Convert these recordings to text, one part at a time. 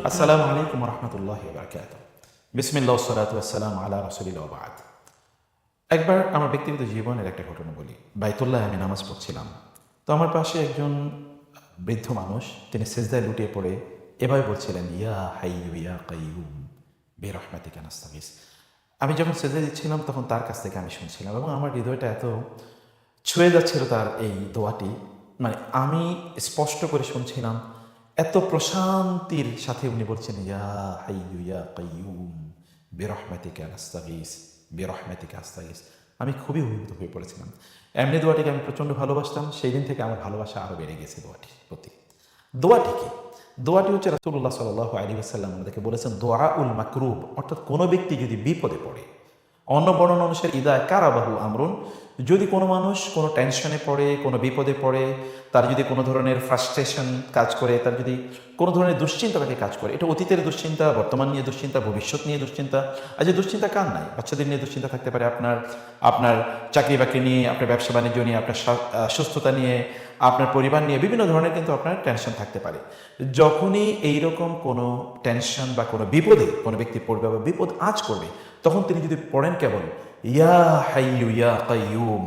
আসসালামু আলাইকুম ওয়া রাহমাতুল্লাহি ওয়া বারাকাতুহু। বিসমিল্লাহ ওয়াস সালাতু ওয়াস সালামু আলা রাসূলিল্লাহ ওয়া বা'দ। একবার আমার ব্যক্তিগত জীবনের একটা ঘটনা বলি। বাইতুল্লাহে আমি নামাজ পড়ছিলাম। তো আমার পাশে একজন বৃদ্ধ মানুষ, তিনি সিজদায় লুটিয়ে পড়ে এভাবে বলছিলেন, ইয়া হাইয়্যু ইয়া কাইয়্যুম বিরহমাতিকা নাস্তাগীস। আমি যখন সিজদায় দিচ্ছিলাম তখন তার কাছ থেকে আমি শুনছিলাম এবং আমার হৃদয়টা এত ছুঁয়ে যাচ্ছিল তার এই দোয়াটি, মানে আমি স্পষ্ট করে শুনছিলাম, এত প্রশান্তির সাথে উনি বলছেন, ইয়া হাইয়্যু ইয়া কাইয়্যুম বিরহমাতিকা নাস্তাগীস বিরহমাতিকা আস্তাগীস। আমি খুবই অভিভূত হয়ে পড়েছিলাম। এমনি দোয়াটিকে আমি প্রচণ্ড ভালোবাসতাম। সেই দিন থেকে আমার ভালোবাসা আরও বেড়ে গেছে দোয়াটির প্রতি। দোয়াটি কি? দোয়াটি হচ্ছে রাসূলুল্লাহ সাল্লাল্লাহু আলাইহি ওয়াসাল্লাম আমাদেরকে বলেছেন, দুআউল মাকরুব, অর্থাৎ কোনো ব্যক্তি যদি বিপদে পড়ে, অন্য বর্ণনা অনুসারে ইদা কারাবাহু আমরুন, যদি কোনো মানুষ কোনো টেনশনে পড়ে, কোনো বিপদে পড়ে, তার যদি কোনো ধরনের ফ্রাস্ট্রেশন কাজ করে, তার যদি কোনো ধরনের দুশ্চিন্তা তাকে কাজ করে, এটা অতীতের দুশ্চিন্তা, বর্তমান নিয়ে দুশ্চিন্তা, ভবিষ্যৎ নিয়ে দুশ্চিন্তা। আজ দুশ্চিন্তা কার নাই? বাচ্চাদের নিয়ে দুশ্চিন্তা থাকতে পারে, আপনার চাকরি বাকরি নিয়ে, আপনার ব্যবসা বাণিজ্য নিয়ে, আপনার সুস্থতা নিয়ে, আপনার পরিবার নিয়ে, বিভিন্ন ধরনের কিন্তু আপনার টেনশন থাকতে পারে। যখনই এইরকম কোনো টেনশন বা কোনো বিপদে কোনো ব্যক্তি পড়বে বা বিপদ আজ করবে, তখন তিনি যদি পড়েন কেবল ইয়া হাইয়্যু ইয়া কাইয়্যুম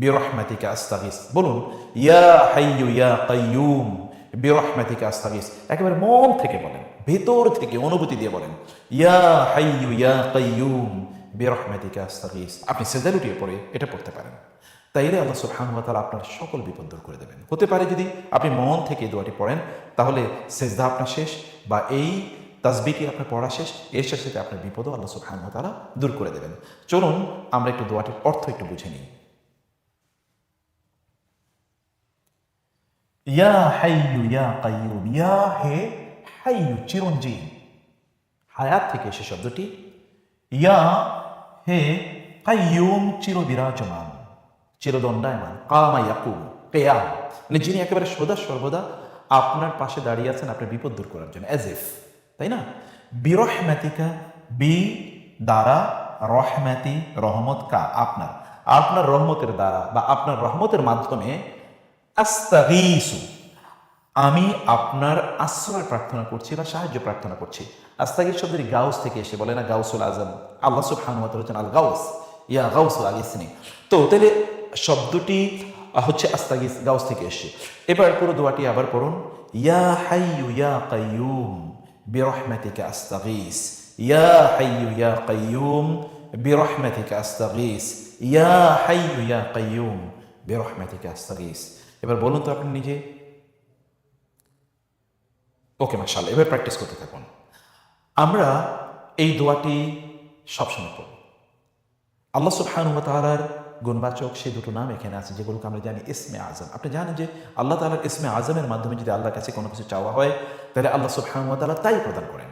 বিরহমাতিকা আস্তাগীস, বলুন ইয়া হাইয়্যু ইয়া কাইয়্যুম বিরহমাতিকা আস্তাগীস, একেবারে মন থেকে বলেন, ভেতর থেকে অনুভূতি দিয়ে বলেন, ইয়া হাইয়্যু ইয়া কাইয়্যুম বিরহমাতিকা আস্তাগীস। আপনি সিজদায় লুটিয়ে পড়ে এটা পড়তে পারেন। তাইলে আল্লাহ সুবহানাহু ওয়া তাআলা আপনার সকল বিপদ দূর করে দেবেন। হতে পারে যদি আপনি মন থেকে এই দোয়াটি পড়েন, তাহলে সিজদা আপনার শেষ, বা এই তাসবিহটি আপনার পড়া শেষ, এর সাথে আপনার বিপদও আল্লাহ সুবহানাহু ওয়া তাআলা দূর করে দেবেন। চলুন আমরা একটু দোয়াটির অর্থ একটু বুঝে নিই। ইয়া হাইয়্যু ইয়া কাইয়্যুম, ইয়া হে হাইয়্যু চিরঞ্জীব, হায়াত থেকে এসে শব্দটি, ইয়া হে কাইয়্যুম চিরবিরাজমান, চিরদণ্ডায়মান, কামা ইয়াকুম কিয়াম, মানে যিনি একেবারে সদা সর্বদা আপনার পাশে দাঁড়িয়ে আছেন আপনার বিপদ দূর করার জন্য, এজ ইফ, তাই না? বিরহমাতিকা, বি দ্বারা, রহমাতি রহমত, কা আপনার, আপনার রহমতের দ্বারা বা আপনার রহমতের মাধ্যমে, আস্তাগীসু আমি আপনার আশ্রয় প্রার্থনা করছি বা সাহায্য প্রার্থনা করছি। আস্তাগীস শব্দের গাউস থেকে এসে, বলে না গাউসুল আজম, আল্লাহ সুবহানাহু ওয়া তাআলা হচ্ছেন আল গাউস, ইয়া গাউসুল আগিসনি। তো তাহলে শব্দটি হচ্ছে আস্তাগীস, গাউস থেকে এসে। এবার পুরো দোয়াটি আবার পড়ুন, ইয়া হাইয়্যু ইয়া কাইয়্যুম বিরহমাতিকা আস্তাগীস, ইয়া হাইয়্যু ইয়া কাইয়্যুম বিরহমাতিকা আস্তাগীস, ইয়া হাইয়্যু ইয়া কাইয়্যুম বিরহমাতিকা আস্তাগীস। এবার বলুন তো আপনি নিজে। ওকে, মাশাআল্লাহ, এবার প্র্যাকটিস করতে থাকুন। আমরা এই দোয়াটি সবসময় পড়ব। আল্লাহ সুবহানাহু ওয়া তাআলার গুণবাচক সেই দুটো নাম এখানে আছে, যেগুলোকে আমরা জানি ইসমে আজম। আপনি জানেন যে আল্লাহ তাআলার ইসমে আজমের মাধ্যমে যদি আল্লাহর কাছে কোনো কিছু চাওয়া হয়, তাহলে আল্লাহ সুবহানাহু ওয়া তাআলা তাই প্রদান করেন।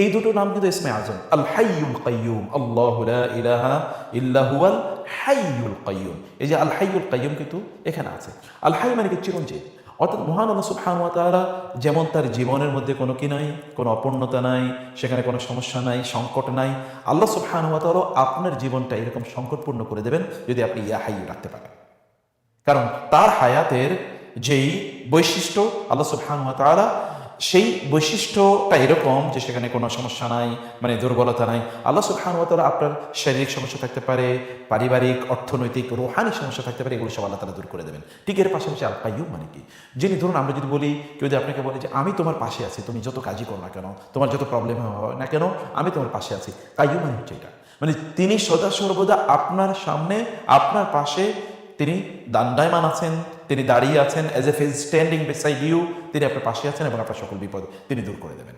এই দুটো নাম কিন্তু ইসমে আজম, আল হাইয়ুল কাইয়্যুম, আল্লাহু লা ইলাহা ইল্লা হুয়াল হাইয়ুল কাইয়্যুম। এই যে আল হাইয়ুল কাইয়্যুম কিন্তু এখানে আছে। আল হাই মানে কি? চিরঞ্জীব। অর্থাৎ মহান আল্লাহ সুবহানাহু ওয়া তাআলা যেমন তার জীবনের মধ্যে কোনো কি নাই, কোনো অপূর্ণতা নাই, সেখানে কোনো সমস্যা নাই, সংকট নাই, আল্লাহ সুবহানাহু ওয়া তাআলা আপনার জীবনটা এরকম সংকটপূর্ণ করে দেবেন যদি আপনি ইয়া হাইয়্যু রাখতে পারেন। কারণ তার হায়াতের যেই বৈশিষ্ট্য, আল্লাহ সুবহানাহু ওয়া তাআলা সেই বৈশিষ্ট্যটা এরকম যে সেখানে কোনো সমস্যা নাই, মানে দুর্বলতা নাই। আল্লাহ সুবহানাহু ওয়া তাআলা আপনার শারীরিক সমস্যা থাকতে পারে, পারিবারিক, অর্থনৈতিক, রুহানি সমস্যা থাকতে পারে, এগুলো সব আল্লাহ তাআলা দূর করে দেবেন। ঠিক এর পাশাপাশি আল কাইয়্যুম মানে কি? যিনি, ধরুন আমরা যদি বলি, কেউ যদি আপনাকে বলে যে আমি তোমার পাশে আছি, তুমি যত কাজই করো না কেন, তোমার যত প্রবলেম হয় না কেন, আমি তোমার পাশে আছি। কাইয়্যুম মানে হচ্ছে এটা, মানে তিনি সদা সর্বদা আপনার সামনে, আপনার পাশে তিনি দণ্ডায়মান আছেন, তিনি দাঁড়িয়ে আছেন, as he is standing beside you, তিনি আপনার পাশে আছেন এবং আপনার সকল বিপদ তিনি দূর করে দেবেন।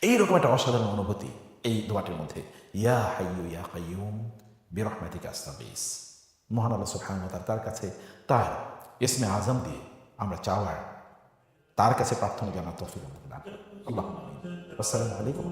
এইরকম একটা অসাধারণ অনুভূতি এই দোয়াটির মধ্যে, ইয়া হাইয়্যু ইয়া কাইয়্যুম বিরহমাতিকা আস্তাগীস। মহান আল্লাহ সুবহানাহু ওয়া তাআলা তার কাছে তার ইসমে আজম দিয়ে আমরা চাওয়ার, তার কাছে প্রার্থনা জানার তৌফিক দান। আল্লাহুম্মা আমিন। আসসালামু আলাইকুম।